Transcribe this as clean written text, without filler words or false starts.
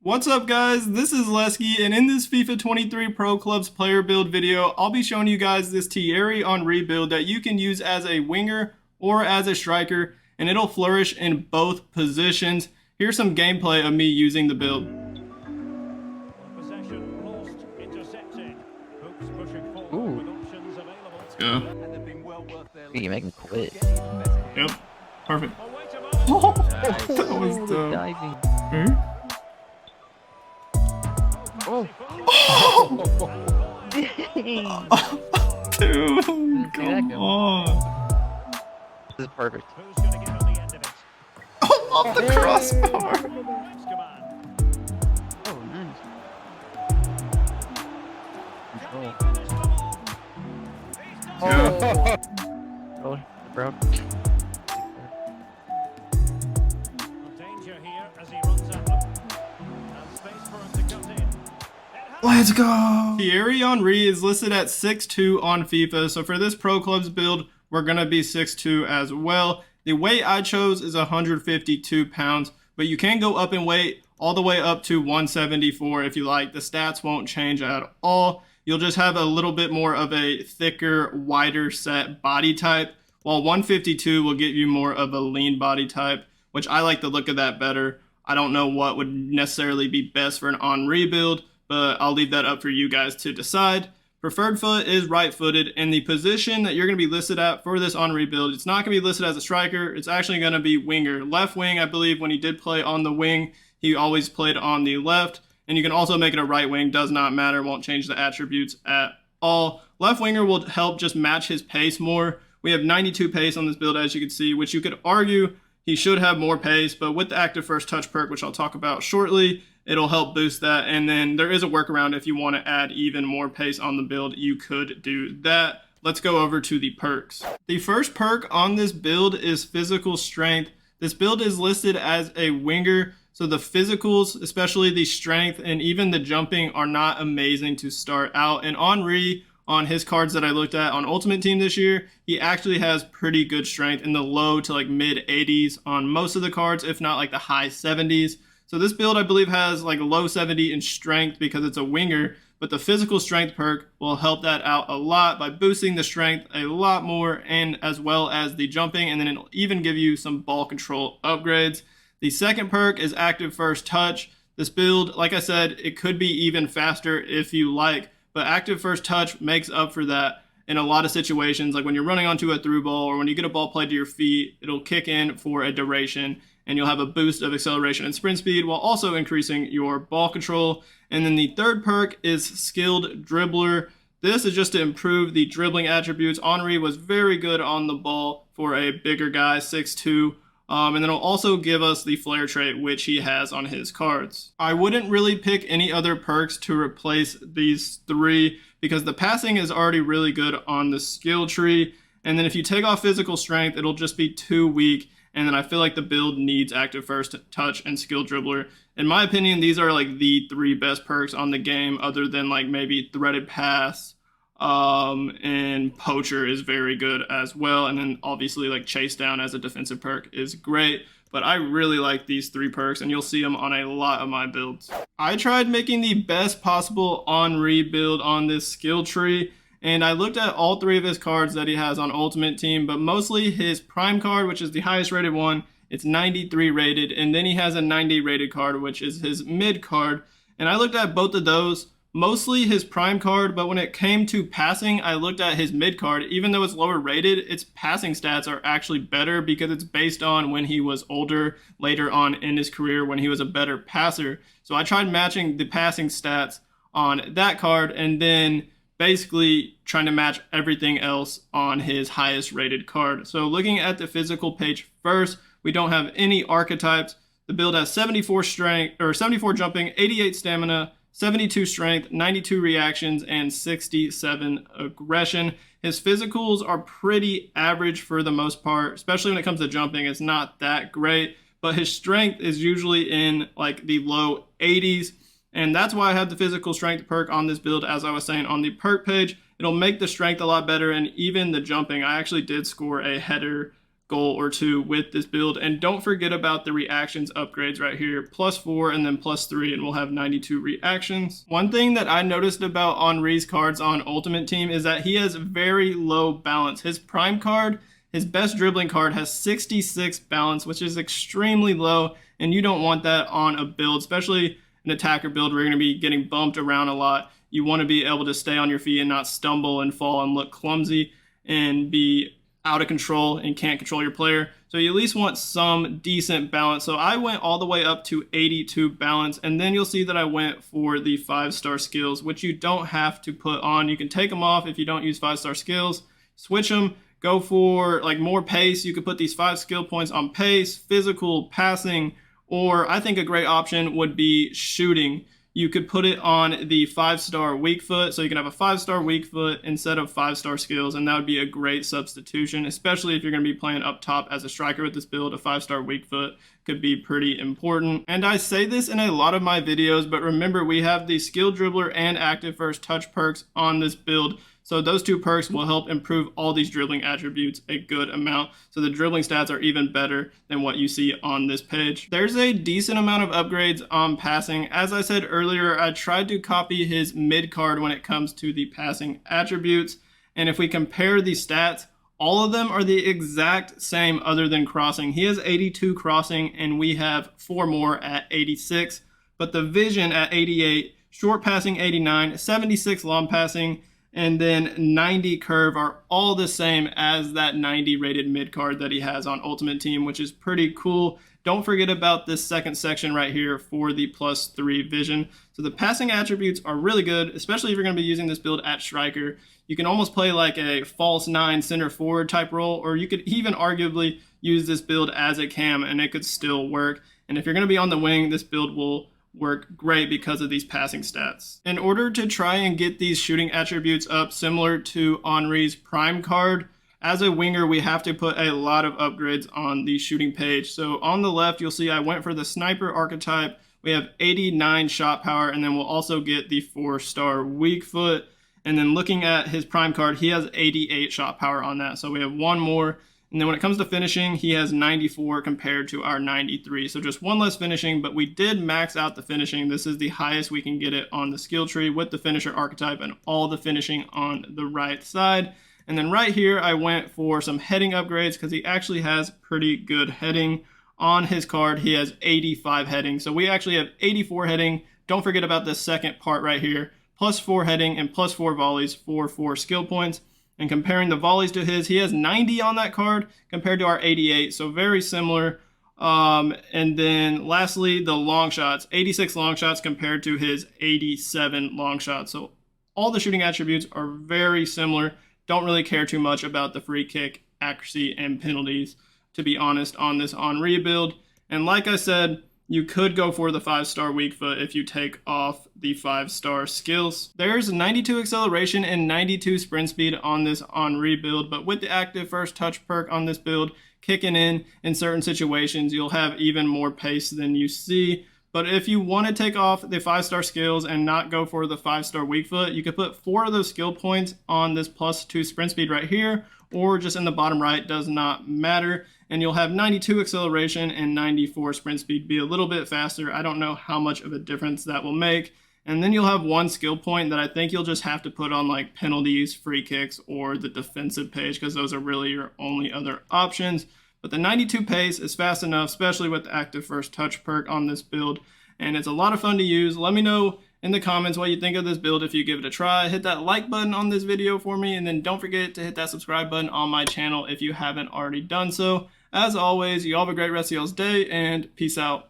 What's up guys, this is Lesky, and in this FIFA 23 Pro Clubs player build video, I'll be showing you guys this THIERRY on rebuild that you can use as a winger or as a striker, and it'll flourish in both positions. Here's some gameplay of me using the build. Possession lost, intercepted. Hoops pushing forward Ooh. with options available. Let's go. You make him quit. Yep, perfect. Oh, wait a moment. That was dope. Diving. Oh. Dang. Dude, Didn't see that come coming. on. This is perfect. Who's going to get on the end of it? Oh, off the crossbar. Next command. Oh, nice. Control. Finish the ball. He's done Yeah. Oh, bro. Danger here as he runs at them. And space for him to cut in. Let's go! Thierry Henry is listed at 6'2" on FIFA, so for this Pro Clubs build, we're going to be 6'2" as well. The weight I chose is 152 pounds, but you can go up in weight all the way up to 174 if you like. The stats won't change at all. You'll just have a little bit more of a thicker, wider set body type, while 152 will give you more of a lean body type, which I like the look of that better. I don't know what would necessarily be best for an Henry build, but I'll leave that up for you guys to decide. Preferred foot is right-footed, and the position that you're going to be listed at for this Henry build, it's not going to be listed as a striker, it's actually going to be winger. Left wing, I believe when he did play on the wing, he always played on the left, and you can also make it a right wing, does not matter, won't change the attributes at all. Left winger will help just match his pace more. We have 92 pace on this build, as you can see, which you could argue he should have more pace, but with the active first touch perk, which I'll talk about shortly, it'll help boost that. And then there is a workaround if you want to add even more pace on the build, you could do that. Let's go over to the perks. The first perk on this build is physical strength. This build is listed as a winger, so the physicals, especially the strength and even the jumping, are not amazing to start out. And Henry, on his cards that I looked at on Ultimate Team this year, he actually has pretty good strength in the low to like mid 80s on most of the cards, if not like the high 70s. So this build, I believe, has like low 70 in strength because it's a winger, but the physical strength perk will help that out a lot by boosting the strength a lot more, and as well as the jumping, and then it'll even give you some ball control upgrades. The second perk is active first touch. This build, like I said, it could be even faster if you like, but active first touch makes up for that in a lot of situations, like when you're running onto a through ball or when you get a ball played to your feet, it'll kick in for a duration and you'll have a boost of acceleration and sprint speed while also increasing your ball control. And then the third perk is skilled dribbler. This is just to improve the dribbling attributes. Henry was very good on the ball for a bigger guy, 6'2". And then it'll also give us the flare trait, which he has on his cards. I wouldn't really pick any other perks to replace these three because the passing is already really good on the skill tree. And then if you take off physical strength, it'll just be too weak. And then I feel like the build needs active first touch and skill dribbler. In my opinion, these are like the three best perks on the game, other than like maybe threaded pass. And poacher is very good as well. And then obviously like chase down as a defensive perk is great. But I really like these three perks, and you'll see them on a lot of my builds. I tried making the best possible Henry build on this skill tree, and I looked at all three of his cards that he has on Ultimate Team, but mostly his prime card, which is the highest rated one, it's 93 rated, and then he has a 90 rated card, which is his mid card. And I looked at both of those, mostly his prime card, but when it came to passing, I looked at his mid card. Even though it's lower rated, its passing stats are actually better because it's based on when he was older, later on in his career when he was a better passer. So I tried matching the passing stats on that card and then basically trying to match everything else on his highest rated card. So looking at the physical page first, we don't have any archetypes. The build has 74 strength or 74 jumping, 88 stamina, 72 strength, 92 reactions, and 67 aggression. His physicals are pretty average for the most part, especially when it comes to jumping. It's not that great, but his strength is usually in like the low 80s. And that's why I have the physical strength perk on this build. As I was saying on the perk page, it'll make the strength a lot better, and even the jumping. I actually did score a header goal or two with this build. And don't forget about the reactions upgrades right here, +4 and then +3, and we'll have 92 reactions. One thing that I noticed about Henry's cards on Ultimate Team is that he has very low balance. His prime card, his best dribbling card, has 66 balance, which is extremely low, and you don't want that on a build, especially an attacker build where you're going to be getting bumped around a lot. You want to be able to stay on your feet and not stumble and fall and look clumsy and be out of control and can't control your player. So you at least want some decent balance. So I went all the way up to 82 balance, and then you'll see that I went for the 5-star skills, which you don't have to put on. You can take them off if you don't use 5-star skills, switch them, go for like more pace. You could put these 5 skill points on pace, physical, passing, or I think a great option would be shooting. You could put it on the 5-star weak foot, so you can have a 5-star weak foot instead of 5-star skills, and that would be a great substitution, especially if you're going to be playing up top as a striker with this build. A 5-star weak foot could be pretty important. And I say this in a lot of my videos, but remember, we have the skill dribbler and active first touch perks on this build. So those 2 perks will help improve all these dribbling attributes a good amount. So the dribbling stats are even better than what you see on this page. There's a decent amount of upgrades on passing. As I said earlier, I tried to copy his mid card when it comes to the passing attributes. And if we compare the stats, all of them are the exact same other than crossing. He has 82 crossing and we have 4 more at 86. But the vision at 88, short passing 89, 76 long passing, and then 90 curve are all the same as that 90 rated mid card that he has on Ultimate Team, which is pretty cool. Don't forget about this second section right here for the +3 vision. So the passing attributes are really good, especially if you're going to be using this build at striker. You can almost play like a false 9 center forward type role, or you could even arguably use this build as a cam and it could still work. And if you're going to be on the wing, this build will work great because of these passing stats. In order to try and get these shooting attributes up similar to Henry's prime card, as a winger we have to put a lot of upgrades on the shooting page. So on the left you'll see I went for the sniper archetype. We have 89 shot power, and then we'll also get the 4-star weak foot. And then looking at his prime card, he has 88 shot power on that, so we have 1 more. And then when it comes to finishing, he has 94 compared to our 93. So just 1 less finishing, but we did max out the finishing. This is the highest we can get it on the skill tree with the finisher archetype and all the finishing on the right side. And then right here, I went for some heading upgrades because he actually has pretty good heading. On his card, he has 85 heading. So we actually have 84 heading. Don't forget about this second part right here. +4 heading and +4 volleys for 4 skill points. And comparing the volleys to his, he has 90 on that card compared to our 88, so very similar. And then lastly, the long shots, 86 long shots compared to his 87 long shots. So all the shooting attributes are very similar. Don't really care too much about the free kick, accuracy, and penalties, to be honest, on this Henry build. And like I said, you could go for the 5-star weak foot if you take off the 5-star skills. There's 92 acceleration and 92 sprint speed on this Henry build, but with the active first touch perk on this build kicking in certain situations, you'll have even more pace than you see. But if you want to take off the 5-star skills and not go for the 5-star weak foot, you could put 4 of those skill points on this +2 sprint speed right here, or just in the bottom right, does not matter. And you'll have 92 acceleration and 94 sprint speed, be a little bit faster. I don't know how much of a difference that will make. And then you'll have 1 skill point that I think you'll just have to put on like penalties, free kicks, or the defensive page, because those are really your only other options. But the 92 pace is fast enough, especially with the active first touch perk on this build. And it's a lot of fun to use. Let me know in the comments what you think of this build if you give it a try. Hit that like button on this video for me, and then don't forget to hit that subscribe button on my channel if you haven't already done so. As always, you all have a great rest of y'all's day, and peace out.